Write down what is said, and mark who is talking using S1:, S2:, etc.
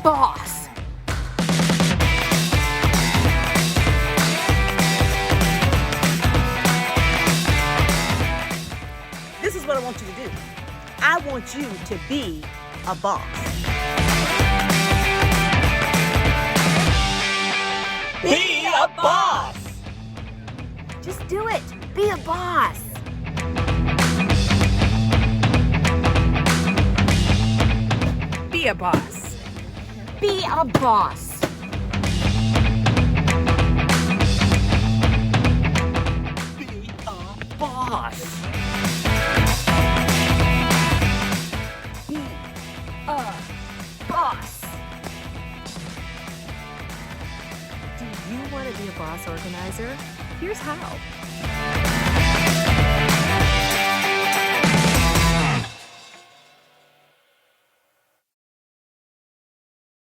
S1: boss.
S2: This is what I want you to do. I want you to be a boss. Be a boss!
S1: Just do it. Be a boss. Be a boss. Be a boss.
S2: Be a boss.
S1: Be a boss. Do you want to be a boss organizer? Here's how.